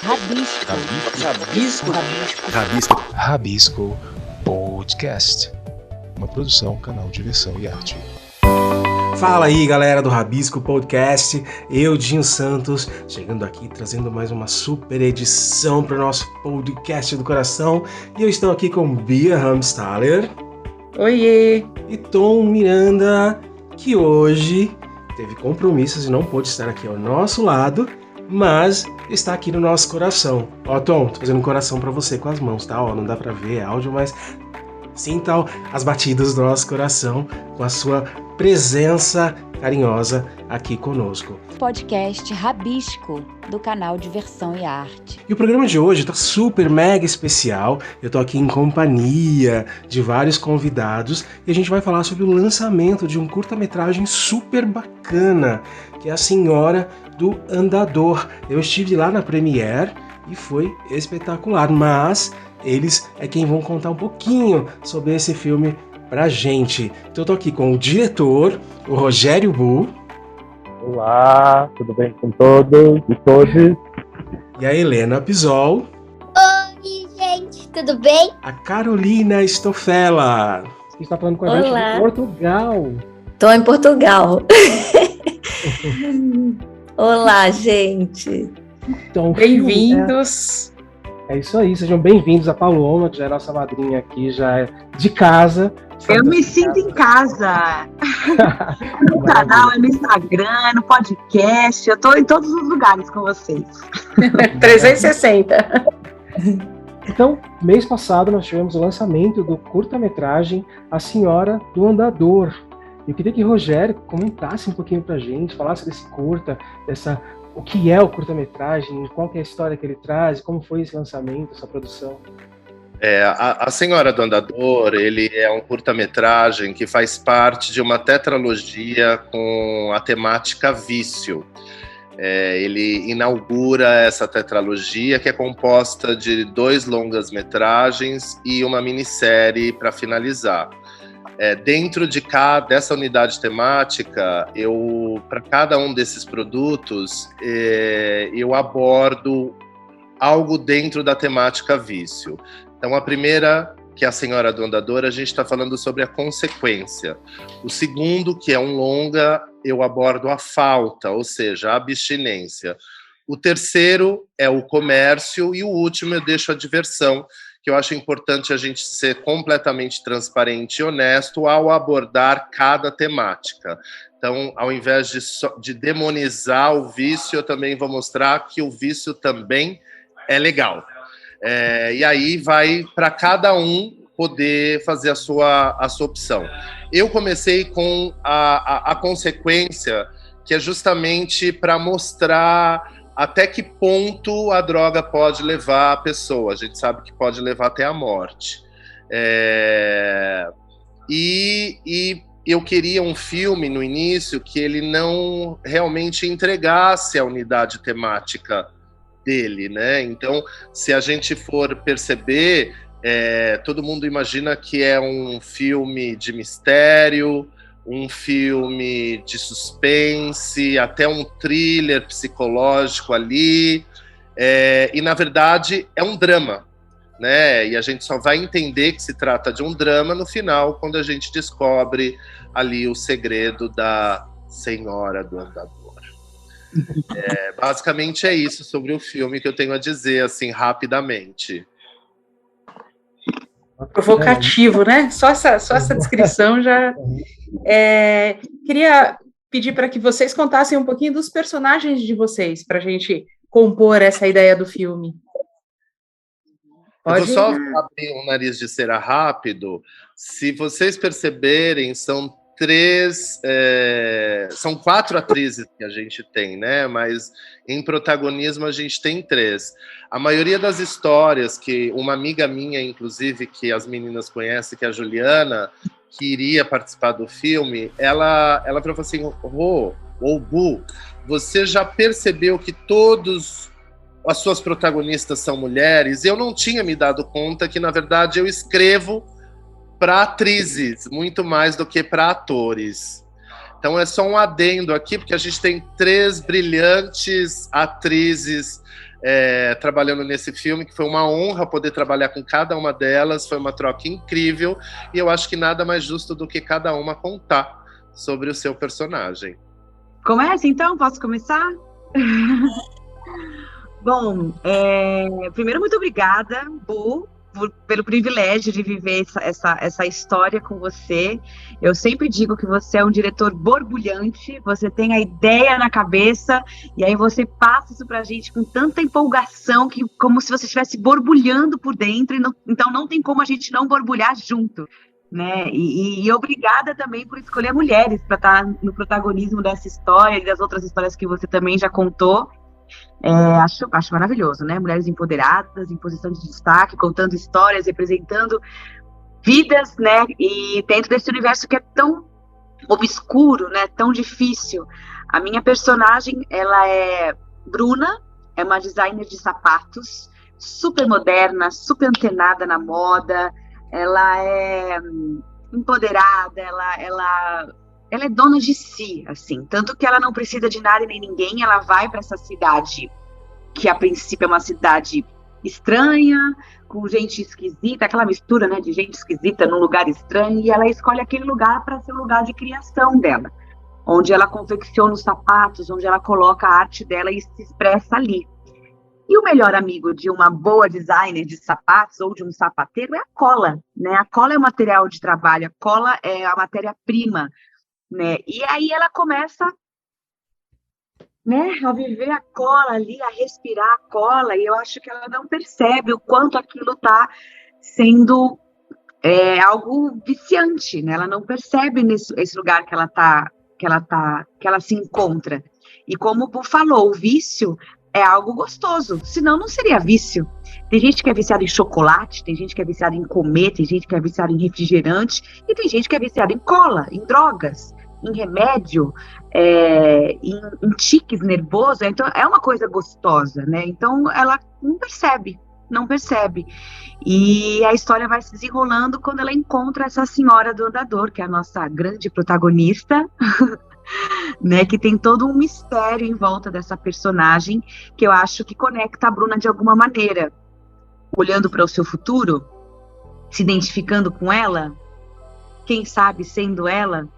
Rabisco. Rabisco. Rabisco. Rabisco. Rabisco Podcast, uma produção, canal Diversão e Arte. Fala aí, galera do Rabisco Podcast, eu, Dinho Santos, chegando aqui trazendo mais uma super edição para o nosso podcast do coração. E eu estou aqui com Bia Hamstaller. Oiê! E Tom Miranda, que hoje teve compromissos e não pôde estar aqui ao nosso lado, mas está aqui no nosso coração. Ó, Tom, tô fazendo um coração para você com as mãos, tá? Ó, não dá para ver áudio, mas sinta as batidas do nosso coração com a sua presença carinhosa aqui conosco. Podcast Rabisco, do canal Diversão e Arte. E o programa de hoje tá super mega especial. Eu tô aqui em companhia de vários convidados e a gente vai falar sobre o lançamento de um curta-metragem super bacana, que é A Senhora do Andador. Eu estive lá na Premiere e foi espetacular, mas eles é quem vão contar um pouquinho sobre esse filme pra gente. Então eu tô aqui com o diretor, o Rogério Bu. Olá, tudo bem com todos e todas? E a Helena Pisol. Oi, gente, tudo bem? A Carolina Stofella. Você está falando com a gente Olá. de Portugal. Tô em Portugal. Olá, gente. Então, Bem-vindos. É isso aí, sejam bem-vindos a Paloma, que já é nossa madrinha aqui, já é de casa. Eu me sinto em casa. No canal, no Instagram, no podcast. Eu tô em todos os lugares com vocês. 360. Então, mês passado nós tivemos o lançamento do curta-metragem A Senhora do Andador. Eu queria que o Rogério comentasse um pouquinho pra gente, falasse desse curta, o que é o curta-metragem, qual que é a história que ele traz, como foi esse lançamento, essa produção. A Senhora do Andador, ele é um curta-metragem que faz parte de uma tetralogia com a temática vício. Ele inaugura essa tetralogia, que é composta de 2 longas-metragens e uma minissérie para finalizar. Dentro dessa unidade temática, para cada um desses produtos, eu abordo algo dentro da temática vício. Então, a primeira, que é A Senhora do Andador, a gente está falando sobre a consequência. O segundo, que é um longa, eu abordo a falta, ou seja, a abstinência. O terceiro é o comércio e o último eu deixo a diversão, que eu acho importante a gente ser completamente transparente e honesto ao abordar cada temática. Então, ao invés de demonizar o vício, eu também vou mostrar que o vício também é legal. E aí vai para cada um poder fazer a sua opção. Eu comecei com a consequência, que é justamente para mostrar até que ponto a droga pode levar a pessoa. A gente sabe que pode levar até a morte. E eu queria um filme no início que ele não realmente entregasse a unidade temática dele, né? Então, se a gente for perceber, todo mundo imagina que é um filme de mistério, um filme de suspense, até um thriller psicológico ali, e na verdade é um drama, né? E a gente só vai entender que se trata de um drama no final, quando a gente descobre ali o segredo da Senhora do Andador. Basicamente é isso sobre o filme que eu tenho a dizer, assim, rapidamente. Provocativo, né? Só essa descrição já... Queria pedir para que vocês contassem um pouquinho dos personagens de vocês, para a gente compor essa ideia do filme. Eu vou só abrir um nariz de cera rápido. Se vocês perceberem, são 4 atrizes que a gente tem, né? Mas em protagonismo a gente tem 3. A maioria das histórias que uma amiga minha, inclusive, que as meninas conhecem, que é a Juliana, que iria participar do filme, ela falou assim: Rô, ou Bu, você já percebeu que todos as suas protagonistas são mulheres? Eu não tinha me dado conta que, na verdade, eu escrevo para atrizes, muito mais do que para atores. Então é só um adendo aqui, porque a gente tem 3 brilhantes atrizes trabalhando nesse filme, que foi uma honra poder trabalhar com cada uma delas, foi uma troca incrível, e eu acho que nada mais justo do que cada uma contar sobre o seu personagem. Começa então? Posso começar? Bom, primeiro, muito obrigada, Bu, pelo privilégio de viver essa história com você. Eu sempre digo que você é um diretor borbulhante, você tem a ideia na cabeça, e aí você passa isso pra gente com tanta empolgação, que como se você estivesse borbulhando por dentro, então não tem como a gente não borbulhar junto, né? E obrigada também por escolher mulheres para estar no protagonismo dessa história e das outras histórias que você também já contou. Acho maravilhoso, né? Mulheres empoderadas, em posição de destaque, contando histórias, representando vidas, né? E dentro desse universo que é tão obscuro, né? Tão difícil. A minha personagem, ela é Bruna, é uma designer de sapatos, super moderna, super antenada na moda, ela é empoderada, ela é dona de si, assim, tanto que ela não precisa de nada e nem ninguém, ela vai para essa cidade, que a princípio é uma cidade estranha, com gente esquisita, aquela mistura, né, de gente esquisita num lugar estranho, e ela escolhe aquele lugar para ser o lugar de criação dela, onde ela confecciona os sapatos, onde ela coloca a arte dela e se expressa ali. E o melhor amigo de uma boa designer de sapatos ou de um sapateiro é a cola, né? A cola é o material de trabalho, a cola é a matéria-prima, né? E aí ela começa, né, a viver a cola ali, a respirar a cola, e eu acho que ela não percebe o quanto aquilo está sendo algo viciante, né? Ela não percebe esse lugar que ela se encontra. E como o Bu falou, o vício é algo gostoso, senão não seria vício. Tem gente que é viciada em chocolate, tem gente que é viciada em comer, tem gente que é viciada em refrigerante, e tem gente que é viciada em cola, em drogas, em remédio, em tiques nervosos. Então é uma coisa gostosa, né? Então ela não percebe. E a história vai se desenrolando quando ela encontra essa senhora do andador, que é a nossa grande protagonista, né, que tem todo um mistério em volta dessa personagem, que eu acho que conecta a Bruna de alguma maneira, olhando para o seu futuro, se identificando com ela, quem sabe sendo ela,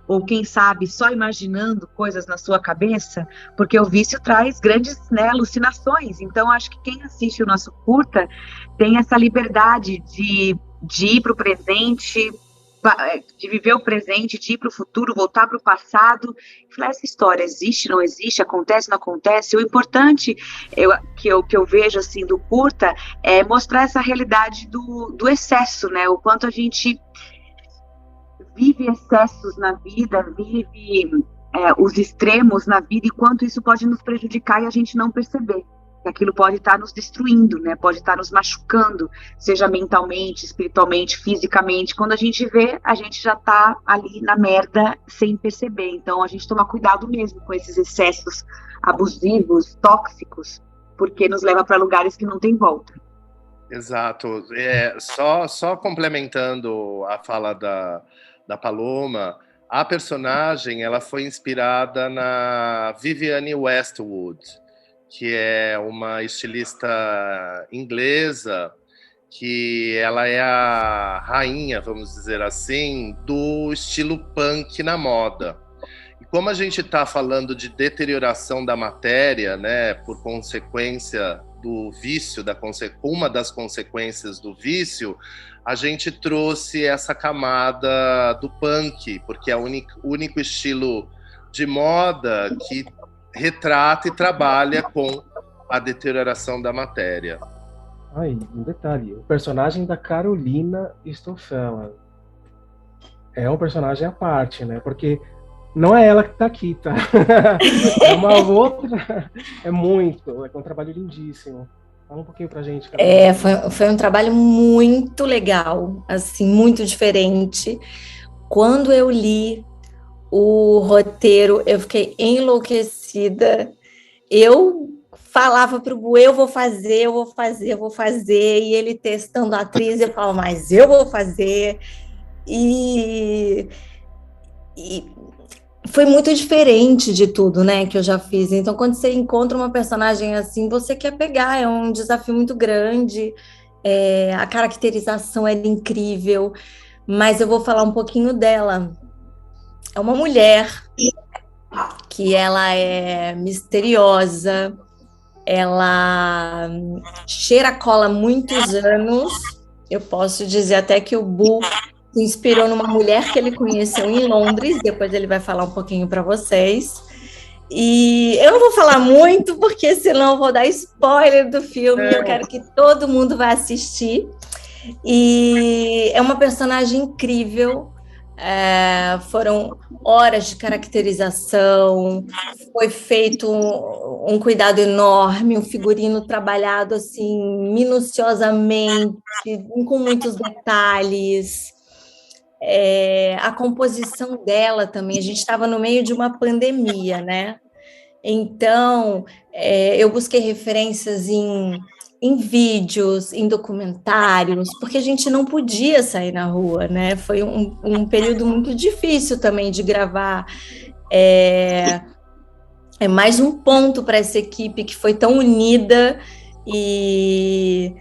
ou quem sabe só imaginando coisas na sua cabeça, porque o vício traz grandes, né, alucinações. Então acho que quem assiste o nosso curta tem essa liberdade de ir para o presente, de viver o presente, de ir para o futuro, voltar para o passado, e falar, essa história existe, não existe, acontece, não acontece. O importante que eu vejo assim do curta é mostrar essa realidade do excesso, né? O quanto a gente vive excessos na vida, vive os extremos na vida, e quanto isso pode nos prejudicar e a gente não perceber. Que aquilo pode estar nos destruindo, né? Pode estar nos machucando, seja mentalmente, espiritualmente, fisicamente. Quando a gente vê, a gente já está ali na merda sem perceber. Então a gente toma cuidado mesmo com esses excessos abusivos, tóxicos, porque nos leva para lugares que não tem volta. Exato. Só complementando a fala da Paloma, a personagem ela foi inspirada na Vivienne Westwood, que é uma estilista inglesa, que ela é a rainha, vamos dizer assim, do estilo punk na moda. E como a gente está falando de deterioração da matéria, né, por consequência do vício, uma das consequências do vício, a gente trouxe essa camada do punk, porque é o único estilo de moda que retrata e trabalha com a deterioração da matéria. Aí, um detalhe, o personagem da Carolina Stoffela é um personagem à parte, né? Porque não é ela que tá aqui, tá? É uma outra. É um trabalho lindíssimo. Fala um pouquinho pra gente, Carolina. Foi um trabalho muito legal, assim, muito diferente. Quando eu li o roteiro, eu fiquei enlouquecida. Eu falava para o Bu, eu vou fazer, e ele testando a atriz, eu falava, mas eu vou fazer. E foi muito diferente de tudo, né, que eu já fiz. Então, quando você encontra uma personagem assim, você quer pegar, é um desafio muito grande. A caracterização é incrível, mas eu vou falar um pouquinho dela. É uma mulher que ela é misteriosa, ela cheira a cola há muitos anos. Eu posso dizer até que o Boo se inspirou numa mulher que ele conheceu em Londres, depois ele vai falar um pouquinho para vocês. E eu não vou falar muito, porque senão eu vou dar spoiler do filme, eu quero que todo mundo vá assistir. E é uma personagem incrível, foram horas de caracterização, foi feito um cuidado enorme, um figurino trabalhado assim minuciosamente, com muitos detalhes. A composição dela também, a gente estava no meio de uma pandemia, né? Então, eu busquei referências em vídeos, em documentários, porque a gente não podia sair na rua, né? Foi um período muito difícil também de gravar. É mais um ponto para essa equipe que foi tão unida e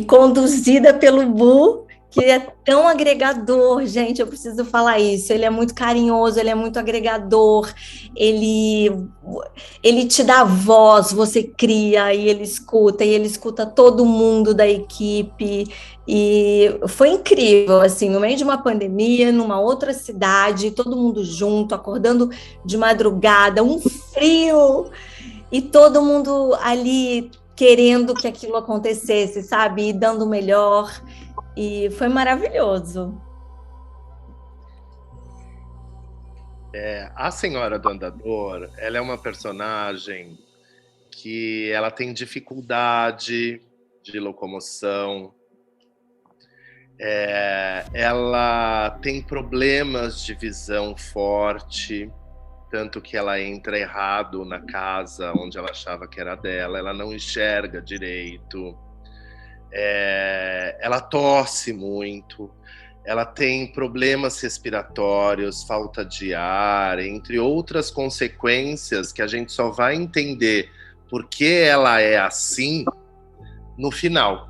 conduzida pelo Bu, que é tão agregador, gente, eu preciso falar isso, ele é muito carinhoso, ele é muito agregador, ele te dá voz, você cria, e ele escuta todo mundo da equipe, e foi incrível, assim, no meio de uma pandemia, numa outra cidade, todo mundo junto, acordando de madrugada, um frio, e todo mundo ali querendo que aquilo acontecesse, sabe, e dando o melhor. E foi maravilhoso. A Senhora do Andador, ela é uma personagem que ela tem dificuldade de locomoção, ela tem problemas de visão forte, tanto que ela entra errado na casa onde ela achava que era dela, ela não enxerga direito. Ela tosse muito, ela tem problemas respiratórios, falta de ar, entre outras consequências que a gente só vai entender por que ela é assim no final.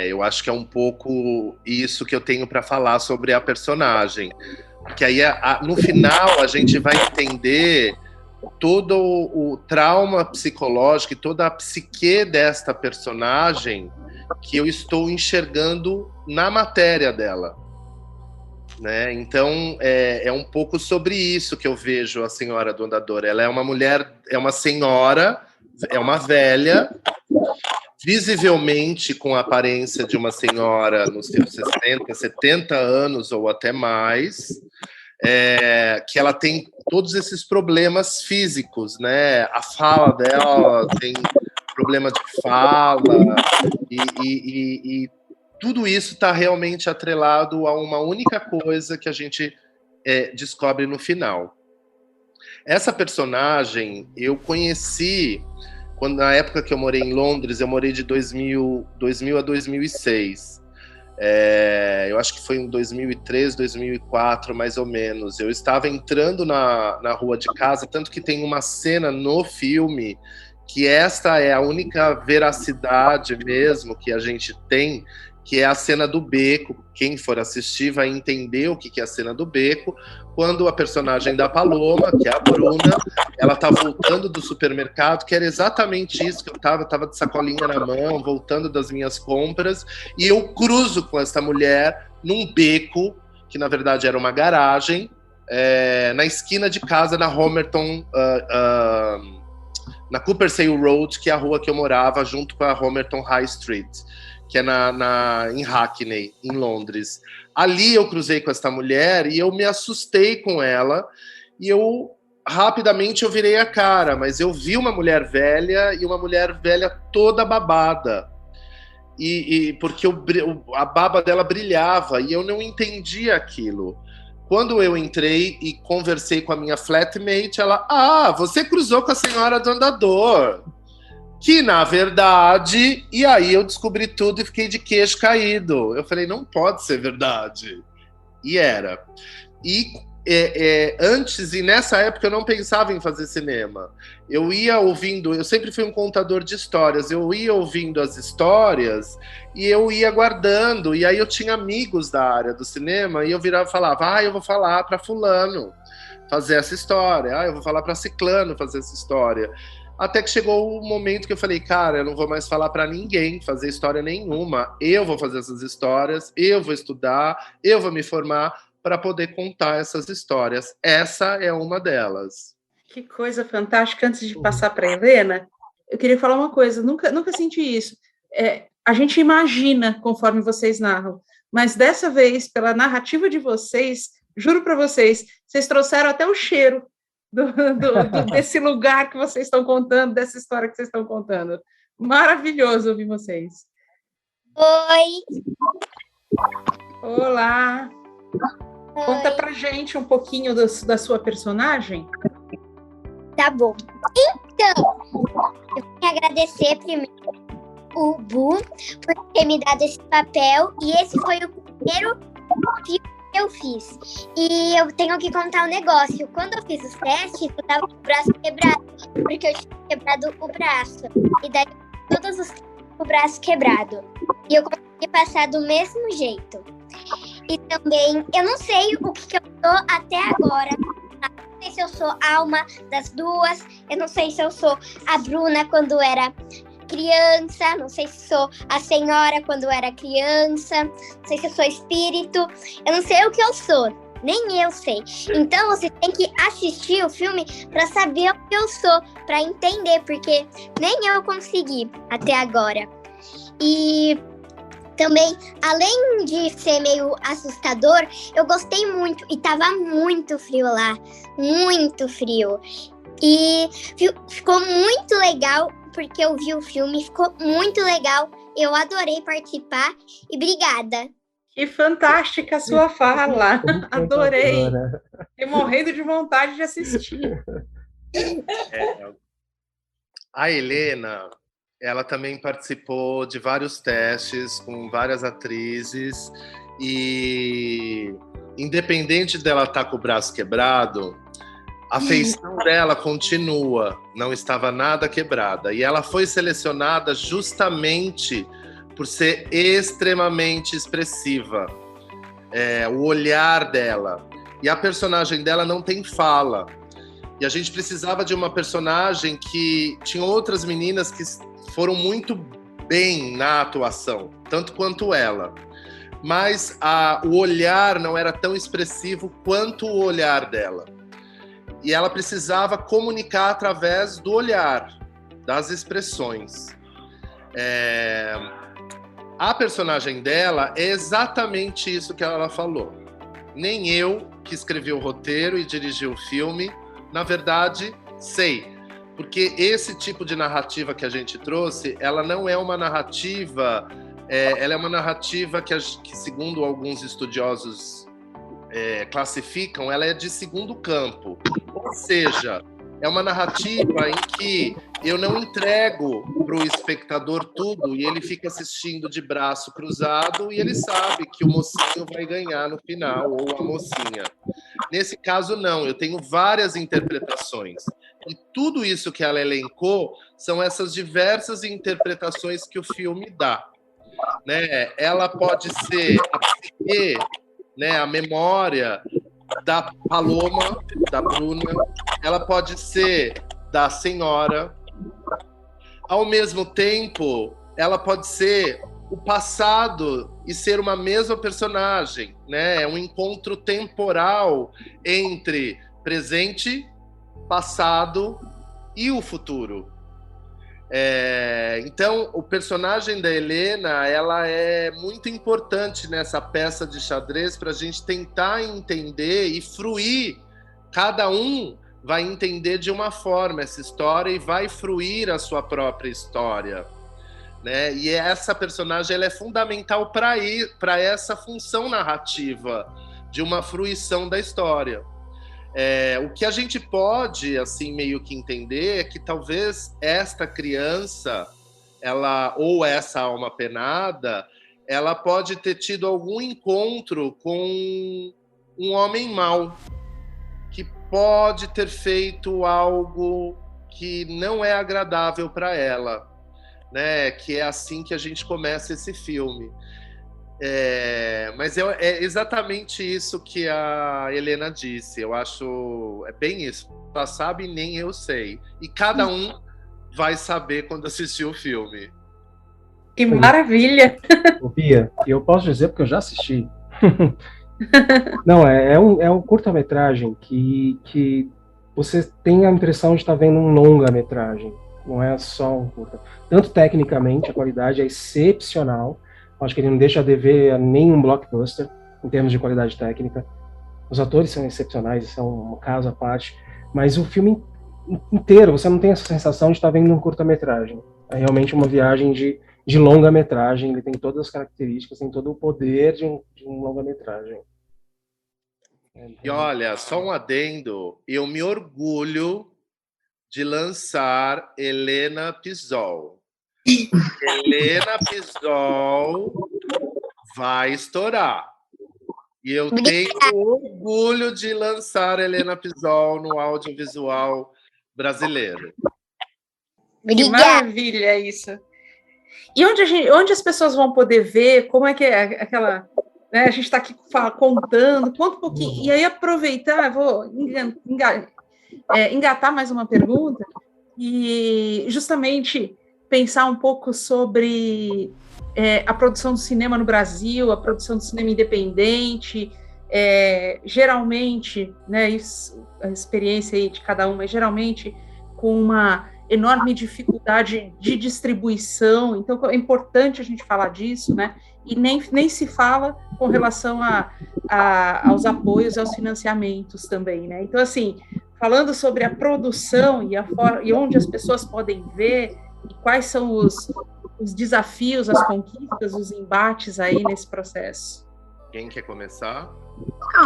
Eu acho que é um pouco isso que eu tenho para falar sobre a personagem, porque aí no final a gente vai entender todo o trauma psicológico e toda a psique desta personagem que eu estou enxergando na matéria dela, né? Então, é um pouco sobre isso que eu vejo a Senhora do Andador. Ela é uma mulher, é uma senhora, é uma velha, visivelmente com a aparência de uma senhora nos seus 60, 70 anos ou até mais, que ela tem todos esses problemas físicos, né? A fala dela tem problema de fala e tudo isso está realmente atrelado a uma única coisa que a gente descobre no final. Essa personagem eu conheci na época que eu morei em Londres. Eu morei de 2000 a 2006. Eu acho que foi em 2003, 2004, mais ou menos. Eu estava entrando na rua de casa, tanto que tem uma cena no filme que esta é a única veracidade mesmo que a gente tem, que é a cena do beco. Quem for assistir vai entender o que é a cena do beco, quando a personagem da Paloma, que é a Bruna, ela tá voltando do supermercado, que era exatamente isso que eu tava de sacolinha na mão, voltando das minhas compras, e eu cruzo com essa mulher num beco, que na verdade era uma garagem, na esquina de casa, na Homerton, na Coopersale Road, que é a rua que eu morava, junto com a Homerton High Street, que é em Hackney, em Londres. Ali eu cruzei com essa mulher e eu me assustei com ela, e rapidamente eu virei a cara, mas eu vi uma mulher velha, e uma mulher velha toda babada, porque a baba dela brilhava, e eu não entendia aquilo. Quando eu entrei e conversei com a minha flatmate, ela, você cruzou com a Senhora do Andador. Que, na verdade, e aí eu descobri tudo e fiquei de queixo caído. Eu falei, não pode ser verdade. E era. E antes e nessa época eu não pensava em fazer cinema. Eu ia ouvindo, eu sempre fui um contador de histórias, eu ia ouvindo as histórias e eu ia guardando, e aí eu tinha amigos da área do cinema e eu virava e falava, eu vou falar para fulano fazer essa história, eu vou falar para ciclano fazer essa história. Até que chegou o momento que eu falei, cara, eu não vou mais falar para ninguém fazer história nenhuma, eu vou fazer essas histórias, eu vou estudar, eu vou me formar para poder contar essas histórias. Essa é uma delas. Que coisa fantástica. Antes de passar para a Helena, eu queria falar uma coisa, nunca senti isso. A gente imagina conforme vocês narram, mas dessa vez, pela narrativa de vocês, juro para vocês, vocês trouxeram até o cheiro desse lugar que vocês estão contando, dessa história que vocês estão contando. Maravilhoso ouvir vocês. Oi! Olá! Oi. Conta pra gente um pouquinho da sua personagem. Tá bom. Então, eu quero agradecer primeiro o Bu por ter me dado esse papel, e esse foi o primeiro filme que eu fiz. E eu tenho que contar um negócio. Quando eu fiz os testes, eu tava com o braço quebrado, porque eu tinha quebrado o braço. E daí, todos os testes com o braço quebrado. E eu consegui passar do mesmo jeito. E também, eu não sei o que eu sou até agora. Eu não sei se eu sou a alma das duas. Eu não sei se eu sou a Bruna quando era criança. Não sei se sou a senhora quando era criança. Não sei se eu sou espírito. Eu não sei o que eu sou. Nem eu sei. Então, você tem que assistir o filme para saber o que eu sou. Para entender, porque nem eu consegui até agora. E também, além de ser meio assustador, eu gostei muito. E tava muito frio lá. Muito frio. E ficou muito legal, porque eu vi o filme. Ficou muito legal. Eu adorei participar. E obrigada. Que fantástica a sua fala. Adorei. Fiquei morrendo de vontade de assistir. A Helena, ela também participou de vários testes com várias atrizes e, independente dela estar com o braço quebrado, a feição dela continua, não estava nada quebrada. E ela foi selecionada justamente por ser extremamente expressiva. O olhar dela. E a personagem dela não tem fala. E a gente precisava de uma personagem que tinha outras meninas que foram muito bem na atuação, tanto quanto ela. Mas o olhar não era tão expressivo quanto o olhar dela. E ela precisava comunicar através do olhar, das expressões. A personagem dela é exatamente isso que ela falou. Nem eu, que escrevi o roteiro e dirigi o filme, na verdade, sei. Porque esse tipo de narrativa que a gente trouxe, ela não é uma narrativa... ela é uma narrativa que segundo alguns estudiosos classificam, ela é de segundo campo. Ou seja, é uma narrativa em que eu não entrego para o espectador tudo e ele fica assistindo de braço cruzado e ele sabe que o mocinho vai ganhar no final, ou a mocinha. Nesse caso, não. Eu tenho várias interpretações. E tudo isso que ela elencou são essas diversas interpretações que o filme dá. Né? Ela pode ser a psique, né? A memória da Paloma, da Bruna. Ela pode ser da senhora. Ao mesmo tempo, ela pode ser o passado e ser uma mesma personagem, né? É um encontro temporal entre presente, passado e o futuro. Então, o personagem da Helena, ela é muito importante nessa peça de xadrez para a gente tentar entender e fruir. Cada um vai entender de uma forma essa história e vai fruir a sua própria história. Né? E essa personagem ela é fundamental para essa função narrativa de uma fruição da história. O que a gente pode assim meio que entender é que talvez esta criança, ou essa alma penada, ela pode ter tido algum encontro com um homem mau, pode ter feito algo que não é agradável para ela, né? Que é assim que a gente começa esse filme. Mas é exatamente isso que a Helena disse. Eu acho bem isso. Ela sabe, nem eu sei. E cada um vai saber quando assistir o filme. Que maravilha! Ô, Bia, eu posso dizer porque eu já assisti. Não, é um curta-metragem que você tem a impressão de estar vendo um longa-metragem. Não é só um curta. Tanto tecnicamente, a qualidade é excepcional. Acho que ele não deixa a dever a nenhum blockbuster em termos de qualidade técnica. Os atores são excepcionais, isso é um caso à parte. Mas o filme inteiro, você não tem essa sensação de estar vendo um curta-metragem. É realmente uma viagem de longa-metragem. Ele tem todas as características, tem todo o poder de um longa-metragem. E olha, só um adendo, eu me orgulho de lançar Helena Pizol. Helena Pizol vai estourar. E eu tenho orgulho de lançar Helena Pizol no audiovisual brasileiro. Que maravilha isso. E onde as pessoas vão poder ver? Como é que é aquela... Né, a gente está aqui contando, conta um pouquinho. E aí aproveitar, vou engatar mais uma pergunta e justamente pensar um pouco sobre a produção do cinema no Brasil, a produção do cinema independente. Geralmente, né, isso, a experiência aí de cada um, mas geralmente com uma enorme dificuldade de distribuição, então é importante a gente falar disso, né? E nem se fala com relação aos apoios e aos financiamentos também, né? Então, assim, falando sobre a produção e onde as pessoas podem ver, e quais são os desafios, as conquistas, os embates aí nesse processo. Quem quer começar?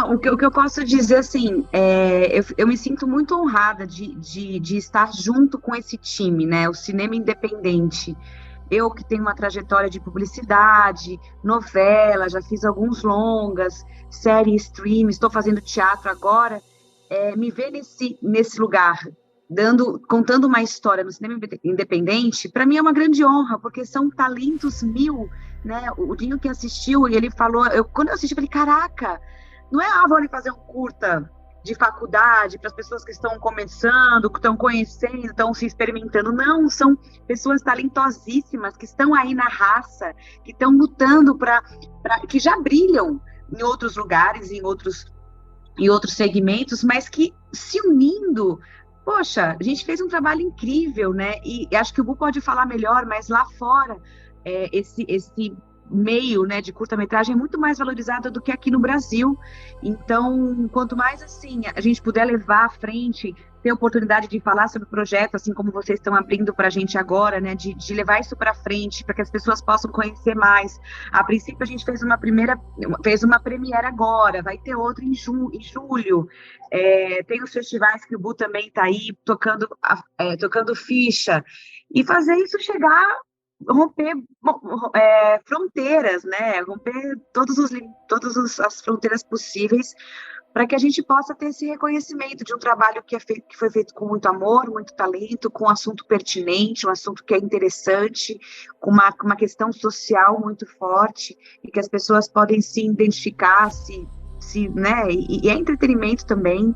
O que eu posso dizer, assim, eu me sinto muito honrada de estar junto com esse time, né? O cinema independente. Eu que tenho uma trajetória de publicidade, novela, já fiz alguns longas, série stream, estou fazendo teatro agora, me ver nesse lugar, contando uma história no cinema independente, para mim é uma grande honra, porque são talentos mil, né? O Dinho que assistiu, e ele falou, quando eu assisti, eu falei, caraca, não é vou ali fazer um curta de faculdade para as pessoas que estão começando, que estão conhecendo, estão se experimentando. Não, são pessoas talentosíssimas que estão aí na raça, que estão lutando que já brilham em outros lugares, em outros segmentos, mas que se unindo, poxa, a gente fez um trabalho incrível, né? E acho que o Bu pode falar melhor, mas lá fora esse meio, né, de curta-metragem é muito mais valorizado do que aqui no Brasil. Então, quanto mais assim a gente puder levar à frente, ter a oportunidade de falar sobre o projeto, assim como vocês estão abrindo para a gente agora, né, de levar isso para frente, para que as pessoas possam conhecer mais. A princípio a gente fez uma premiere agora, vai ter outra em julho. Tem os festivais que o Bu também está aí tocando ficha, e fazer isso romper fronteiras, né? Romper todas as fronteiras possíveis, para que a gente possa ter esse reconhecimento de um trabalho que foi feito com muito amor, muito talento, com um assunto pertinente, um assunto que é interessante, com uma questão social muito forte, e que as pessoas podem se identificar, né? E é entretenimento também.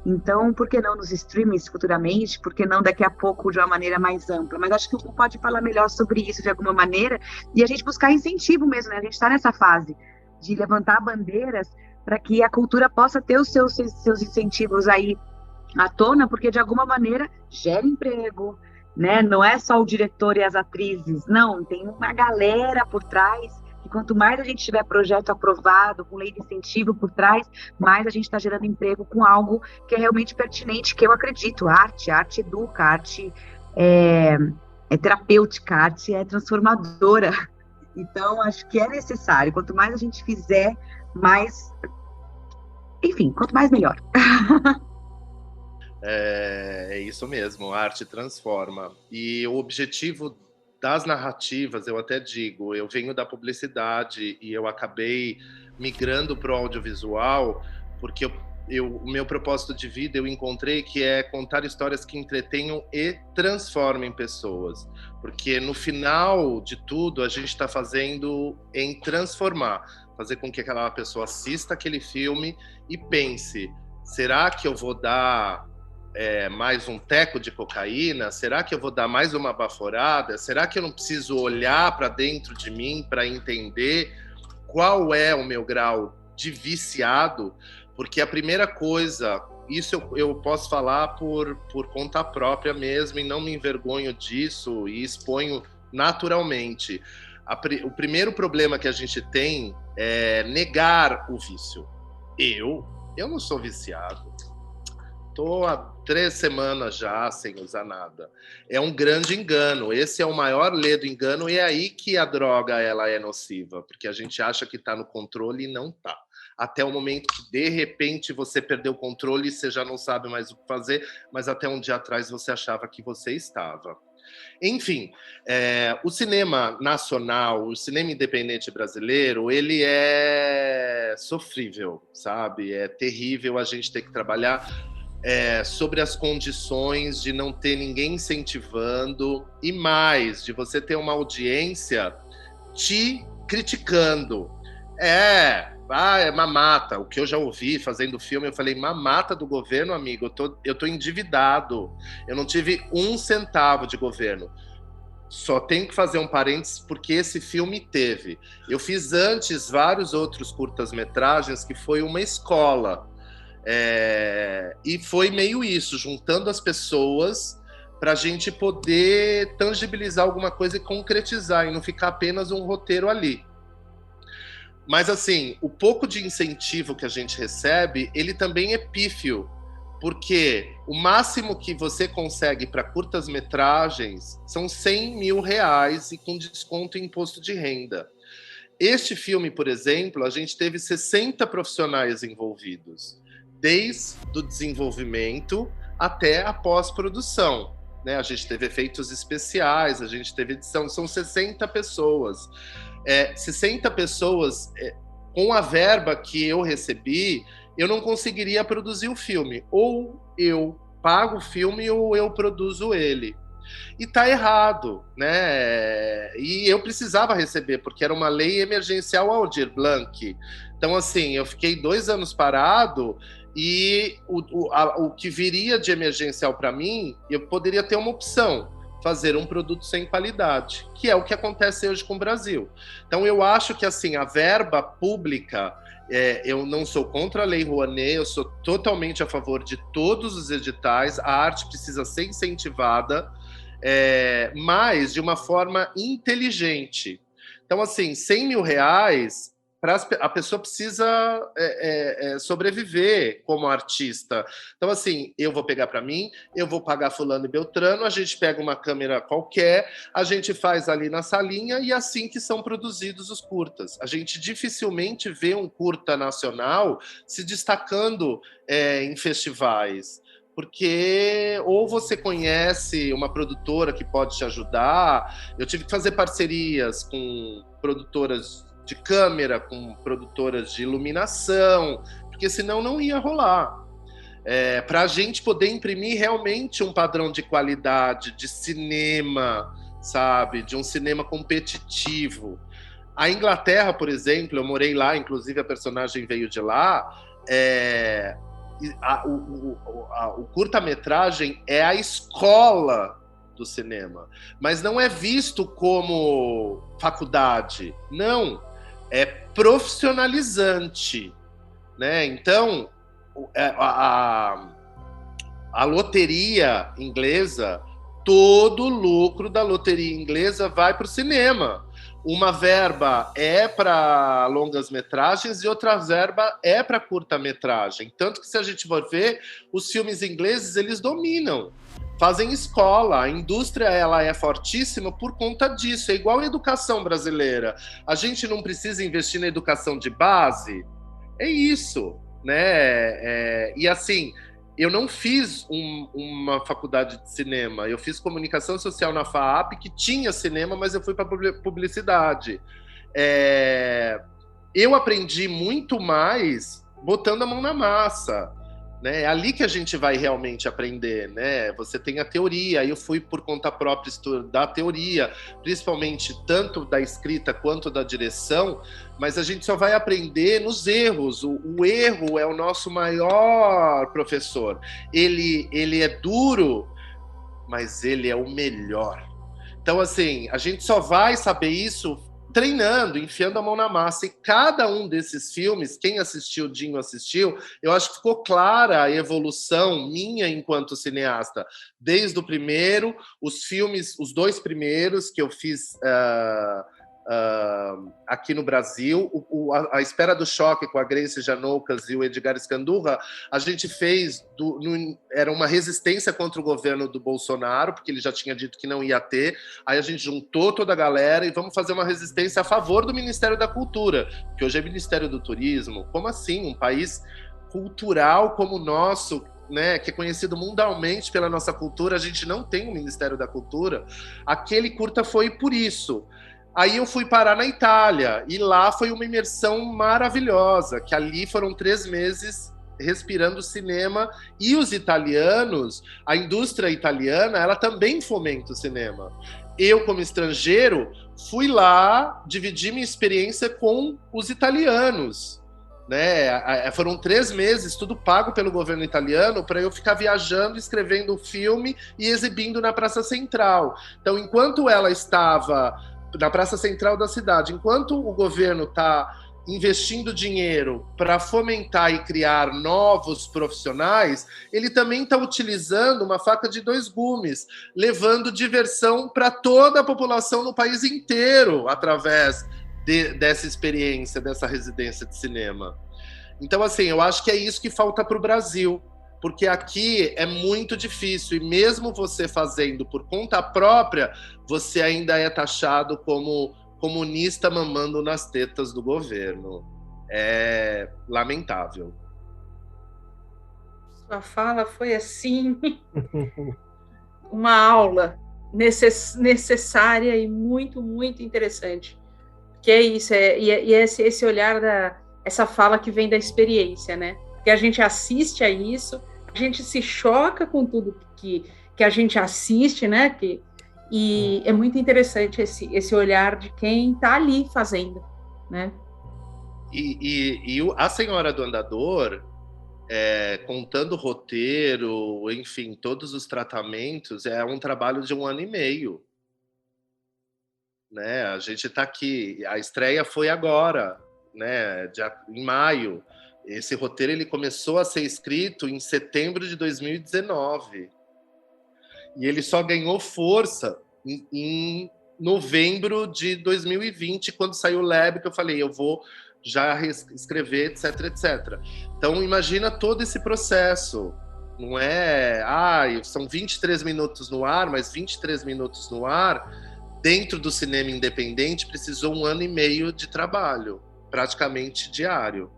Então, por que não nos streamings futuramente? Por que não daqui a pouco de uma maneira mais ampla? Mas acho que o Bu pode falar melhor sobre isso de alguma maneira, e a gente buscar incentivo mesmo, né? A gente está nessa fase de levantar bandeiras para que a cultura possa ter os seus incentivos aí à tona, porque de alguma maneira gera emprego, né? Não é só o diretor e as atrizes, não, tem uma galera por trás. E quanto mais a gente tiver projeto aprovado, com lei de incentivo por trás, mais a gente está gerando emprego com algo que é realmente pertinente, que eu acredito. Arte educa, arte é terapêutica, arte é transformadora. Então, acho que é necessário. Quanto mais a gente fizer, mais... Enfim, quanto mais, melhor. É isso mesmo, a arte transforma. E o objetivo das narrativas, eu até digo, eu venho da publicidade e eu acabei migrando para o audiovisual porque eu o meu propósito de vida eu encontrei que é contar histórias que entretenham e transformem pessoas. Porque no final de tudo, a gente está fazendo em transformar. Fazer com que aquela pessoa assista aquele filme e pense, será que eu vou dar mais um teco de cocaína? Será que eu vou dar mais uma baforada? Será que eu não preciso olhar para dentro de mim para entender qual é o meu grau de viciado? Porque a primeira coisa, isso eu posso falar por conta própria mesmo, e não me envergonho disso, e exponho naturalmente. O primeiro problema que a gente tem é negar o vício. Eu não sou viciado. Estou há 3 semanas já sem usar nada. É um grande engano. Esse é o maior ledo engano, e é aí que a droga ela é nociva, porque a gente acha que está no controle e não está. Até o momento que, de repente, você perdeu o controle e você já não sabe mais o que fazer, mas até um dia atrás você achava que você estava. Enfim, o cinema nacional, o cinema independente brasileiro, ele é sofrível, sabe? É terrível a gente ter que trabalhar sobre as condições de não ter ninguém incentivando e mais, de você ter uma audiência te criticando. É mamata. O que eu já ouvi fazendo filme, eu falei, mamata do governo, amigo, eu tô endividado. Eu não tive 1 centavo de governo. Só tenho que fazer um parênteses, porque esse filme teve. Eu fiz antes vários outros curtas-metragens que foi uma escola. E foi meio isso, juntando as pessoas para a gente poder tangibilizar alguma coisa e concretizar, e não ficar apenas um roteiro ali. Mas, assim, o pouco de incentivo que a gente recebe, ele também é pífio, porque o máximo que você consegue para curtas-metragens são R$100 mil e com desconto em imposto de renda. Este filme, por exemplo, a gente teve 60 profissionais envolvidos, desde o desenvolvimento até a pós-produção. Né? A gente teve efeitos especiais, a gente teve edição, são 60 pessoas. 60 pessoas, com a verba que eu recebi, eu não conseguiria produzir o filme. Ou eu pago o filme ou eu produzo ele. E tá errado, né? E eu precisava receber, porque era uma lei emergencial Aldir Blanc. Então, assim, eu fiquei 2 anos parado e o que viria de emergencial para mim, eu poderia ter uma opção, fazer um produto sem qualidade, que é o que acontece hoje com o Brasil. Então, eu acho que, assim, a verba pública, eu não sou contra a Lei Rouanet, eu sou totalmente a favor de todos os editais, a arte precisa ser incentivada, mas de uma forma inteligente. Então, assim, R$100 mil, a pessoa precisa sobreviver como artista. Então, assim, eu vou pegar para mim, eu vou pagar fulano e beltrano, a gente pega uma câmera qualquer, a gente faz ali na salinha, e assim que são produzidos os curtas. A gente dificilmente vê um curta nacional se destacando em festivais, porque ou você conhece uma produtora que pode te ajudar. Eu tive que fazer parcerias com produtoras de câmera, com produtoras de iluminação, porque senão não ia rolar. Para a gente poder imprimir realmente um padrão de qualidade, de cinema, sabe? De um cinema competitivo. A Inglaterra, por exemplo, eu morei lá, inclusive a personagem veio de lá, o curta-metragem é a escola do cinema, mas não é visto como faculdade, não, é profissionalizante, né? Então, a loteria inglesa, todo o lucro da loteria inglesa vai para o cinema. Uma verba é para longas-metragens e outra verba é para curta-metragem. Tanto que, se a gente for ver, os filmes ingleses, eles dominam, fazem escola. A indústria, ela é fortíssima por conta disso. É igual a educação brasileira. A gente não precisa investir na educação de base? É isso, né? E assim, eu não fiz uma faculdade de cinema, eu fiz comunicação social na FAAP, que tinha cinema, mas eu fui para publicidade. Eu aprendi muito mais botando a mão na massa. né? É ali que a gente vai realmente aprender, né? Você tem a teoria, eu fui por conta própria estudar a teoria, principalmente tanto da escrita quanto da direção, mas a gente só vai aprender nos erros. O erro é o nosso maior professor. Ele é duro, mas ele é o melhor. Então, assim, a gente só vai saber isso treinando, enfiando a mão na massa. E cada um desses filmes, quem assistiu, Dinho assistiu, eu acho que ficou clara a evolução minha enquanto cineasta. Desde o primeiro, os filmes, os 2 primeiros que eu fiz aqui no Brasil, a Espera do Choque com a Grace Janoucas e o Edgar Escandurra, a gente fez, era uma resistência contra o governo do Bolsonaro, porque ele já tinha dito que não ia ter, aí a gente juntou toda a galera e vamos fazer uma resistência a favor do Ministério da Cultura, que hoje é Ministério do Turismo. Como assim? Um país cultural como o nosso, né, que é conhecido mundialmente pela nossa cultura, a gente não tem um Ministério da Cultura. Aquele curta foi por isso. Aí eu fui parar na Itália, e lá foi uma imersão maravilhosa, que ali foram 3 meses respirando cinema, e os italianos, a indústria italiana, ela também fomenta o cinema. Eu, como estrangeiro, fui lá dividir minha experiência com os italianos, né? Foram 3 meses, tudo pago pelo governo italiano, para eu ficar viajando, escrevendo o filme e exibindo na Praça Central. Então, enquanto ela estava na Praça Central da cidade, enquanto o governo está investindo dinheiro para fomentar e criar novos profissionais, ele também está utilizando uma faca de 2 gumes, levando diversão para toda a população no país inteiro, através dessa experiência, dessa residência de cinema. Então, assim, eu acho que é isso que falta para o Brasil, porque aqui é muito difícil, e mesmo você fazendo por conta própria, você ainda é taxado como comunista mamando nas tetas do governo. É lamentável. Sua fala foi, assim, uma aula necessária e muito, muito interessante. Que é isso, esse olhar, essa fala que vem da experiência, né? Que a gente assiste a isso, a gente se choca com tudo que a gente assiste, né? E é muito interessante esse olhar de quem está ali fazendo, né? E A Senhora do Andador, contando o roteiro, enfim, todos os tratamentos, é um trabalho de 1 ano e meio. Né? A gente está aqui, a estreia foi agora, né? Em maio. Esse roteiro ele começou a ser escrito em setembro de 2019. E ele só ganhou força em novembro de 2020, quando saiu o Lab, que eu falei, eu vou já escrever, etc, etc. Então, imagina todo esse processo. Não é... são 23 minutos no ar, mas 23 minutos no ar, dentro do cinema independente, precisou 1 ano e meio de trabalho, praticamente diário.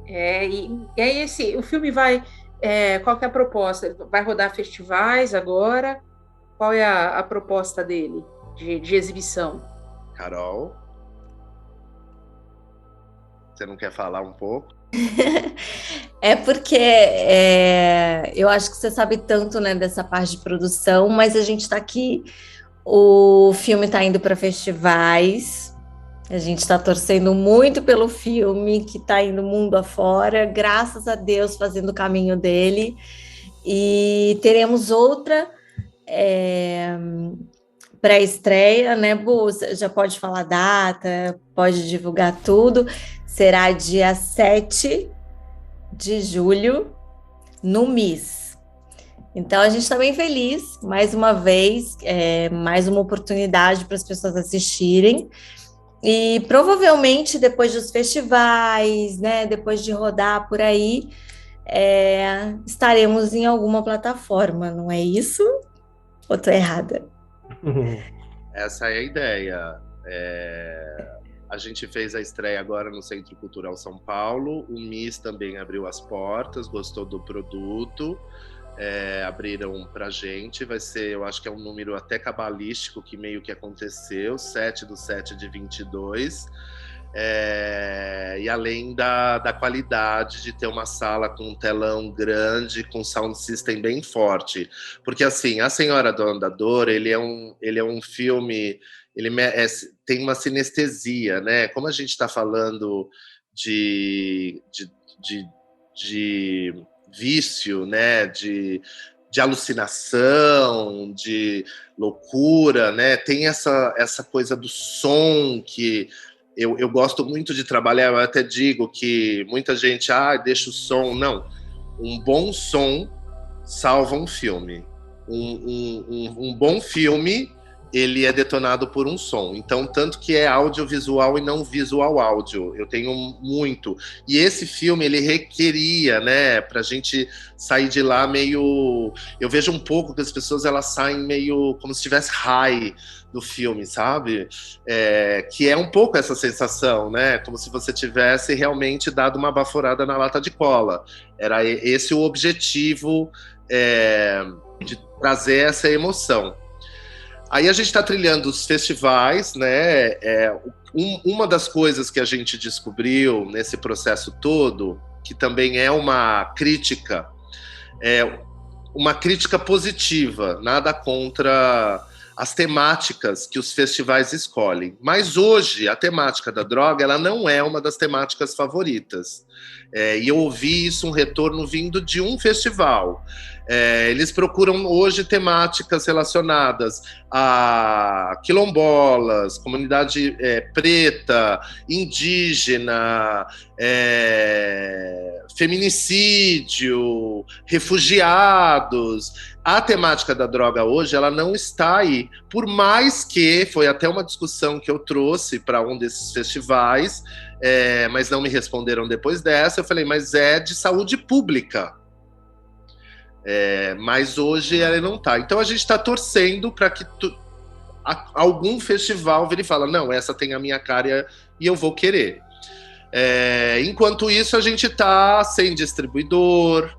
E aí o filme vai... qual que é a proposta? Vai rodar festivais agora? Qual é a proposta dele de exibição? Carol? Você não quer falar um pouco? É porque eu acho que você sabe tanto, né, dessa parte de produção, mas a gente está aqui, o filme está indo para festivais, a gente está torcendo muito pelo filme, que está indo mundo afora, graças a Deus fazendo o caminho dele, e teremos outra pré-estreia, né, Bu? Já pode falar a data, pode divulgar tudo, será dia 7 de julho, no MIS. Então, a gente está bem feliz, mais uma vez, mais uma oportunidade para as pessoas assistirem, e provavelmente depois dos festivais, né, depois de rodar por aí, estaremos em alguma plataforma, não é isso? Ou estou errada? Essa é a ideia. A gente fez a estreia agora no Centro Cultural São Paulo, o MIS também abriu as portas, gostou do produto, abriram pra gente, vai ser, eu acho que é um número até cabalístico que meio que aconteceu, 7/7 de 22, E além da qualidade de ter uma sala com um telão grande, com sound system bem forte. Porque, assim, A Senhora do Andador, ele é um filme, tem uma sinestesia, né? Como a gente está falando de vício, né? De alucinação, de loucura, né? Tem essa coisa do som que eu gosto muito de trabalhar. Eu até digo que muita gente deixa o som. Não, um bom som salva um filme. Um bom filme, ele é detonado por um som. Então, tanto que é audiovisual e não visual áudio. Eu tenho muito. E esse filme, ele requeria, né, pra gente sair de lá meio... Eu vejo um pouco que as pessoas, elas saem meio como se estivesse high do filme, sabe? Que é um pouco essa sensação, né? Como se você tivesse realmente dado uma baforada na lata de cola. Era esse o objetivo, de trazer essa emoção. Aí a gente está trilhando os festivais, né? Uma das coisas que a gente descobriu nesse processo todo, que também é uma crítica positiva, nada contra as temáticas que os festivais escolhem. Mas hoje, a temática da droga, ela não é uma das temáticas favoritas. E eu ouvi isso, um retorno vindo de um festival. Eles procuram hoje temáticas relacionadas a quilombolas, comunidade preta, indígena, feminicídio, refugiados. A temática da droga hoje, ela não está aí, por mais que foi até uma discussão que eu trouxe para um desses festivais, mas não me responderam depois dessa. Eu falei, mas é de saúde pública. Mas hoje ela não está. Então a gente está torcendo para que algum festival vire e fala, não, essa tem a minha cara e eu vou querer. Enquanto isso, a gente está sem distribuidor,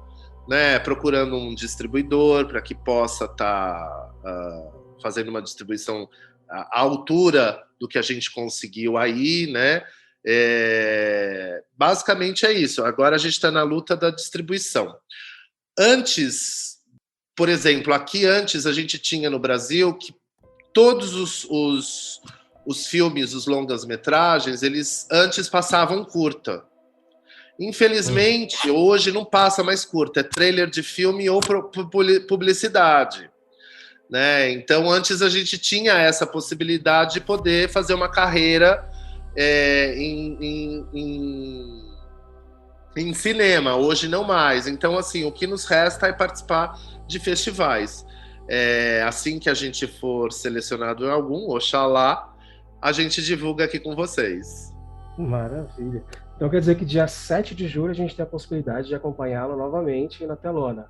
né, procurando um distribuidor para que possa estar fazendo uma distribuição à altura do que a gente conseguiu aí, né? Basicamente é isso. Agora a gente está na luta da distribuição. Antes, por exemplo, aqui antes a gente tinha no Brasil que todos os filmes, os longas-metragens, eles antes passavam curta. Infelizmente, hoje não passa mais curta, é trailer de filme ou publicidade, né? Então, antes a gente tinha essa possibilidade de poder fazer uma carreira em cinema, hoje não mais. Então, assim, o que nos resta é participar de festivais. Assim que a gente for selecionado em algum, oxalá, a gente divulga aqui com vocês. Maravilha. Então quer dizer que dia 7 de julho a gente tem a possibilidade de acompanhá-lo novamente na telona.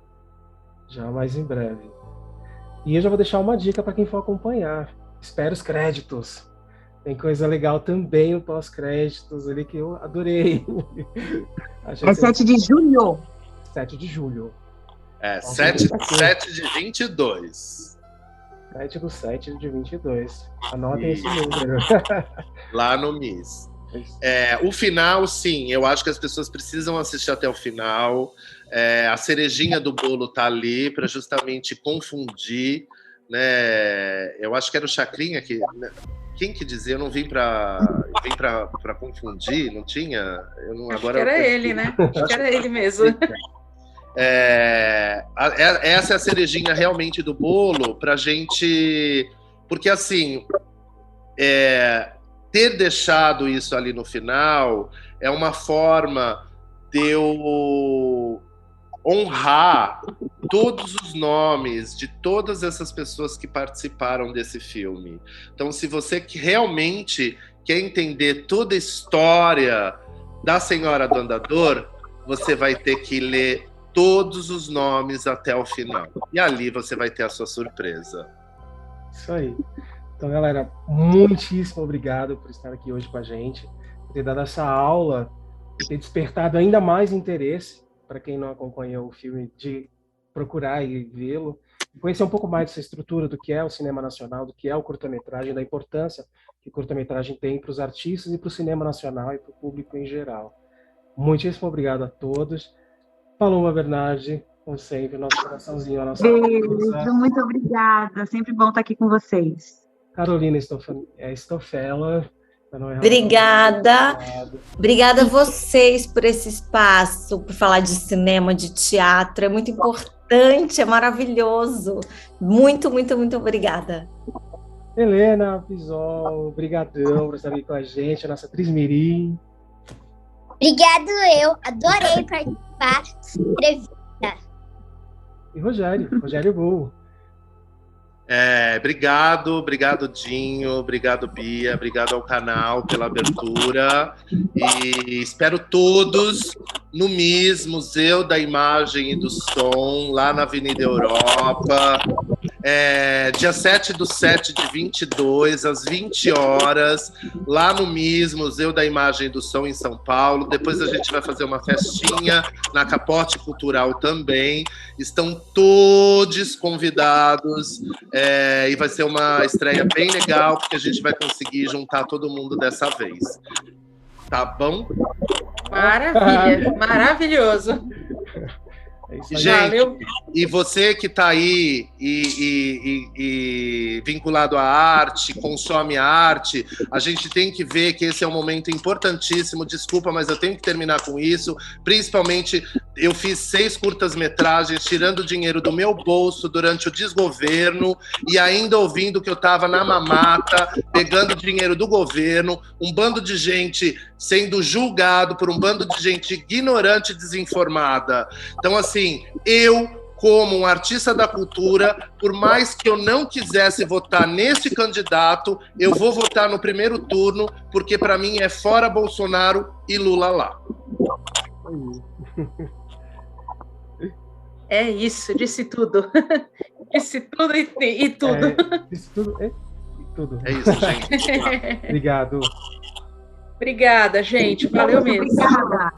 Já mais em breve. E eu já vou deixar uma dica para quem for acompanhar. Espera os créditos. Tem coisa legal também no pós-créditos ali que eu adorei. É 7 de julho? 7 de julho. 7 de 22. 7/7 de 22. Anotem esse número. Lá no MIS. O final, sim, eu acho que as pessoas precisam assistir até o final. A cerejinha do bolo tá ali para justamente confundir, né? Eu acho que era o Chacrinha que... Quem que dizia? Eu não vim para confundir, não tinha? Acho que era ele, né? Acho que era ele mesmo. Essa é a cerejinha realmente do bolo pra gente... Porque, assim, ter deixado isso ali no final é uma forma de eu honrar todos os nomes de todas essas pessoas que participaram desse filme. Então, se você realmente quer entender toda a história da Senhora do Andador, você vai ter que ler todos os nomes até o final. E ali você vai ter a sua surpresa. Isso aí. Então, galera, muitíssimo obrigado por estar aqui hoje com a gente, por ter dado essa aula, por ter despertado ainda mais interesse para quem não acompanhou o filme de procurar e vê-lo. conhecer um pouco mais dessa estrutura do que é o cinema nacional, do que é o curta-metragem, da importância que o curta-metragem tem para os artistas e para o cinema nacional e para o público em geral. Muitíssimo obrigado a todos. Paloma Bernardi, como sempre, nosso coraçãozinho, a nossa Beijo, muito obrigada. Sempre bom estar aqui com vocês. Carolina Stoffela. Obrigada. Obrigada a vocês por esse espaço, por falar de cinema, de teatro. É muito importante, é maravilhoso. Muito, muito, muito obrigada. Helena Pisol, brigadão por estar aqui com a gente, a nossa atriz mirim. Obrigado, eu adorei participar dessa entrevista. E Rogério Gol. Obrigado, Dinho, obrigado, Bia, obrigado ao canal pela abertura e espero todos no MIS, Museu da Imagem e do Som, lá na Avenida Europa, dia 7/7/22, às 20 horas, lá no MIS, Museu da Imagem e do Som, em São Paulo. Depois a gente vai fazer uma festinha na Capote Cultural também. Estão todos convidados e vai ser uma estreia bem legal, porque a gente vai conseguir juntar todo mundo dessa vez. Tá bom? Maravilha, maravilhoso. Gente, e você que está aí e vinculado à arte, consome a arte, a gente tem que ver que esse é um momento importantíssimo. Desculpa, mas eu tenho que terminar com isso. Principalmente, eu fiz 6 curtas-metragens, tirando dinheiro do meu bolso durante o desgoverno e ainda ouvindo que eu estava na mamata, pegando dinheiro do governo, um bando de gente sendo julgado por um bando de gente ignorante e desinformada. Então, assim, eu, como um artista da cultura, por mais que eu não quisesse votar nesse candidato, eu vou votar no primeiro turno, porque para mim é fora Bolsonaro e Lula lá. É isso, disse tudo. Disse tudo e tudo. Disse tudo e tudo. É isso, gente. Obrigado. Obrigada, gente. Valeu mesmo. Obrigada.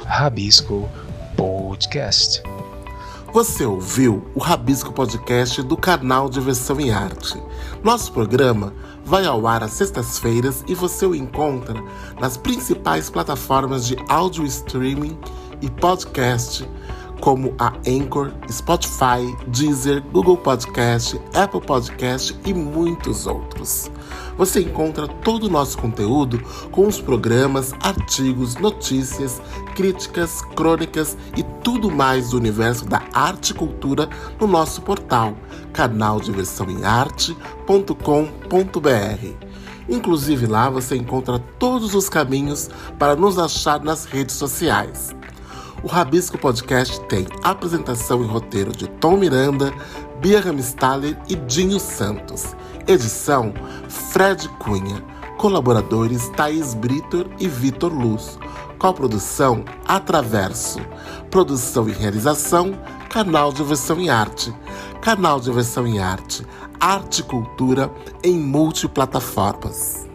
Rabisco Podcast. Você ouviu o Rabisco Podcast do canal Diversão e Arte. Nosso programa vai ao ar às sextas-feiras e você o encontra nas principais plataformas de áudio streaming e podcast, como a Anchor, Spotify, Deezer, Google Podcast, Apple Podcast e muitos outros. Você encontra todo o nosso conteúdo com os programas, artigos, notícias, críticas, crônicas e tudo mais do universo da arte e cultura no nosso portal, canaldiversãoemarte.com.br. Inclusive lá você encontra todos os caminhos para nos achar nas redes sociais. O Rabisco Podcast tem apresentação e roteiro de Tom Miranda, Bia Ramstaller e Dinho Santos. Edição Fred Cunha. Colaboradores Thaís Brito e Vitor Luz. Coprodução Atraverso. Produção e realização Canal Diversão e Arte. Canal Diversão e Arte. Arte e cultura em multiplataformas.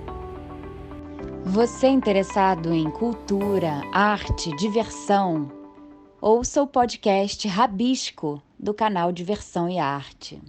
Você interessado em cultura, arte, diversão? Ouça o podcast Rabisco, do canal Diversão e Arte.